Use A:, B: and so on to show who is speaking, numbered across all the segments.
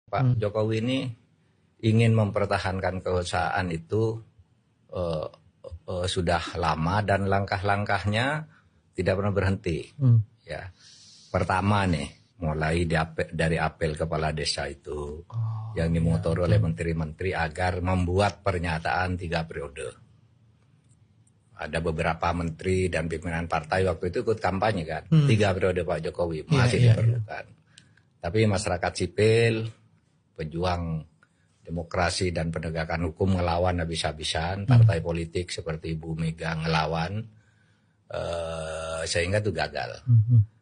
A: Pak Jokowi ini ingin mempertahankan kekuasaan itu sudah lama dan langkah-langkahnya tidak pernah berhenti. Ya, pertama nih, mulai dari apel kepala desa itu yang dimotor oleh menteri-menteri agar membuat pernyataan 3 periode. Ada beberapa menteri dan pimpinan partai waktu itu ikut kampanye kan, 3 periode Pak Jokowi masih diperlukan. Tapi masyarakat sipil, pejuang demokrasi dan penegakan hukum ngelawan habis-habisan, partai politik seperti Ibu Mega ngelawan, sehingga itu gagal.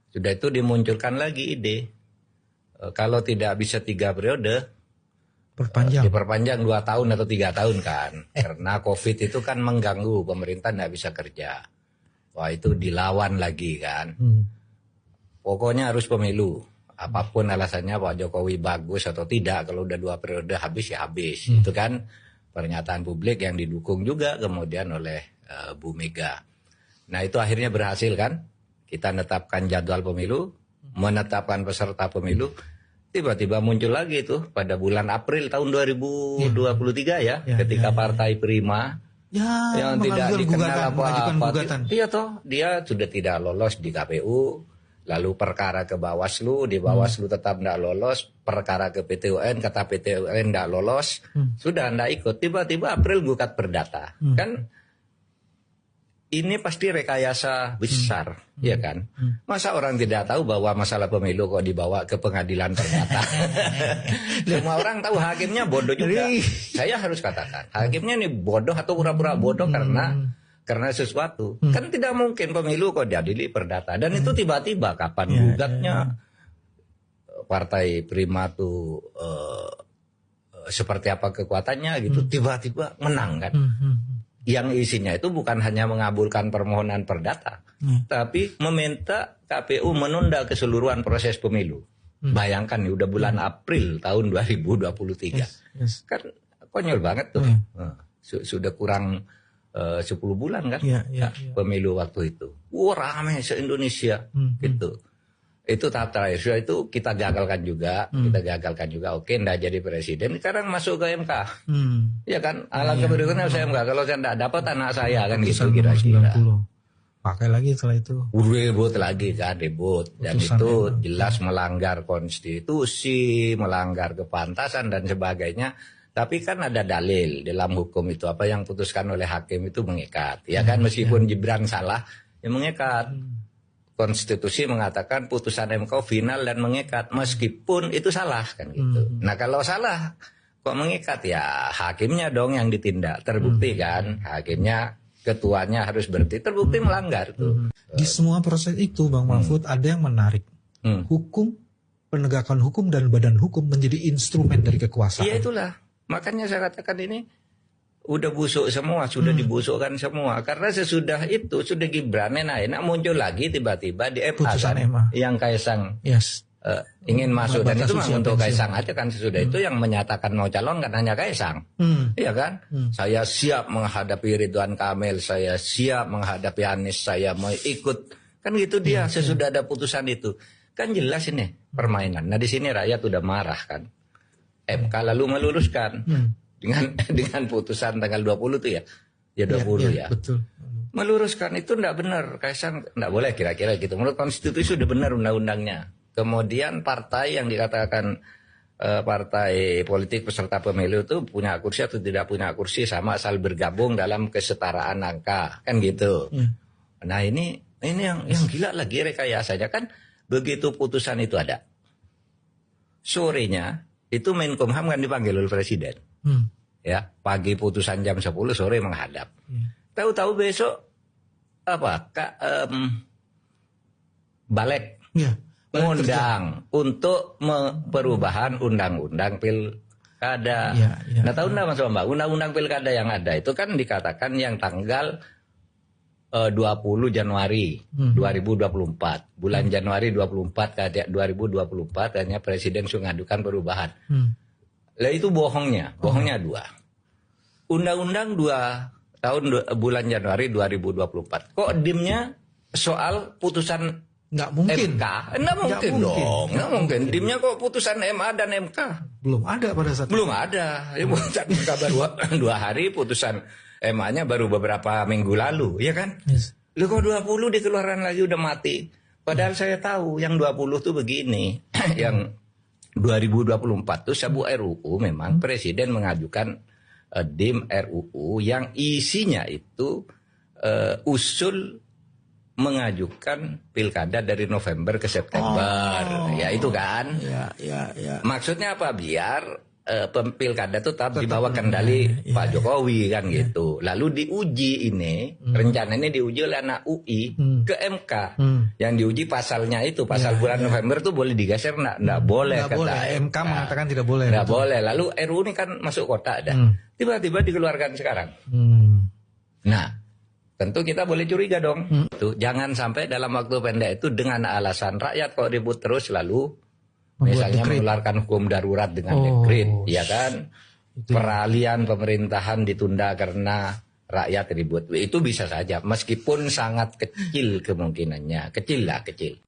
A: Sudah itu dimunculkan lagi ide, kalau tidak bisa 3 periode, diperpanjang 2 tahun atau 3 tahun kan, karena COVID itu kan mengganggu, pemerintah tidak bisa kerja. Wah itu dilawan lagi kan, pokoknya harus pemilu. Apapun alasannya Pak Jokowi bagus atau tidak, kalau udah 2 periode habis ya habis. Itu kan pernyataan publik yang didukung juga kemudian oleh Bu Mega. Nah itu akhirnya berhasil kan, kita menetapkan jadwal pemilu, menetapkan peserta pemilu, tiba-tiba muncul lagi tuh pada bulan April tahun 2023 ketika Partai Prima yang tidak dikenal apa-apa, iya toh dia sudah tidak lolos di KPU. Lalu perkara ke Bawaslu, di Bawaslu tetap tidak lolos, perkara ke PT UN, kata PT UN tidak lolos, sudah tidak ikut. Tiba-tiba April gugat perdata. Kan ini pasti rekayasa besar, ya kan? Masa orang tidak tahu bahwa masalah pemilu kok dibawa ke pengadilan perdata? Semua orang tahu, hakimnya bodoh juga. Saya harus katakan, hakimnya ini bodoh atau pura-pura bodoh karena sesuatu. Kan tidak mungkin pemilu kok diadili perdata. Dan itu tiba-tiba kapan gugatnya Partai Prima tuh seperti apa kekuatannya gitu, tiba-tiba menang kan. Yang isinya itu bukan hanya mengabulkan permohonan perdata, tapi meminta KPU menunda keseluruhan proses pemilu. Bayangkan nih udah bulan April tahun 2023. Kan konyol banget tuh. Sudah kurang 10 bulan kan pemilu waktu itu. Wah ramai se-Indonesia gitu. Itu tahap terakhir. Itu kita gagalkan juga. Oke, enggak jadi presiden. Sekarang masuk ke MK. Ya kan? Alangkah berikutnya saya MK. Kalau saya enggak dapat anak saya kan gitu kira-kira.
B: Pakai lagi setelah itu.
A: Ribut lagi kan, ribut. Dan itu jelas melanggar konstitusi, melanggar kepantasan dan sebagainya. Tapi kan ada dalil dalam hukum itu, apa yang putuskan oleh hakim itu mengikat. Ya kan, meskipun Gibran salah, ya mengikat. Konstitusi mengatakan putusan MK final dan mengikat, meskipun itu salah kan gitu. Nah kalau salah kok mengikat, ya hakimnya dong yang ditindak. Terbukti kan, hakimnya, ketuanya harus berhenti, terbukti melanggar tuh.
B: Di semua proses itu Bang Mahfud ada yang menarik. Hukum, penegakan hukum dan badan hukum menjadi instrumen dari kekuasaan.
A: Iya itulah. Makanya saya katakan ini udah busuk semua, sudah dibusukkan semua. Karena sesudah itu, sudah Gibran enak muncul lagi tiba-tiba di MA kan, yang Kaisang ingin masuk. Dan itu memang untuk Kaisang aja kan, sesudah itu yang menyatakan mau calon kan hanya Kaisang. Iya kan? Saya siap menghadapi Ridwan Kamil, saya siap menghadapi Anies, saya mau ikut. Kan gitu dia, sesudah ada putusan itu. Kan jelas ini permainan. Nah di sini rakyat udah marah kan. MK lalu meluruskan dengan putusan tanggal 20 itu ya 20 ya.
B: Betul.
A: Meluruskan itu enggak benar, Kaisang enggak boleh kira-kira gitu. Menurut konstitusi sudah benar undang-undangnya. Kemudian partai yang dikatakan partai politik peserta pemilu itu punya kursi atau tidak punya kursi sama asal bergabung dalam kesetaraan angka kan gitu. Nah ini yang gila lagi rekayasanya kan, begitu putusan itu ada, sorenya itu Menkumham kan dipanggil oleh Presiden. Ya, pagi putusan jam 10, sore menghadap. Tahu-tahu besok Balik ngundang untuk perubahan undang-undang pilkada. Nah tahu enggak Mas Bambang, undang-undang pilkada yang ada itu kan dikatakan yang tanggal 20 Januari 2024. Bulan Januari 2024 hanya Presiden sudah mengadukan perubahan. Lah itu bohongnya 2. Undang-undang 2 tahun bulan Januari 2024. Kok dimnya soal putusan
B: Nggak mungkin.
A: MK? Nggak mungkin dong. Nggak mungkin. Dimnya kok putusan MA dan MK?
B: Belum ada pada saat
A: Belum ada. Ya, putusan MK baru 2 hari, putusan MA-nya baru beberapa minggu lalu, ya kan?
B: Yes.
A: Lu kok 20 dikeluarkan lagi udah mati. Padahal saya tahu yang 20 tuh begini. Yang 2024 tuh sabu RUU memang Presiden mengajukan DIM RUU yang isinya itu usul mengajukan pilkada dari November ke September. Ya itu kan.
B: Ya.
A: Maksudnya apa? Biar pilkada itu tetap di bawah kendali Pak Jokowi kan gitu. Lalu diuji ini, rencana ini diuji oleh anak UI ke MK. Yang diuji pasalnya itu, pasal bulan November tuh boleh digeser, enggak boleh
B: nggak
A: kata
B: boleh. MK mengatakan tidak boleh.
A: Enggak boleh. Lalu RUU ini kan masuk kota ada. Tiba-tiba dikeluarkan sekarang. Nah, tentu kita boleh curiga dong. Tuh, jangan sampai dalam waktu pendek itu dengan alasan rakyat kok ribut terus lalu misalnya mengeluarkan hukum darurat dengan dekret, ya kan? Peralihan pemerintahan ditunda karena rakyat ribut. Itu bisa saja, meskipun sangat kecil kemungkinannya. Kecil.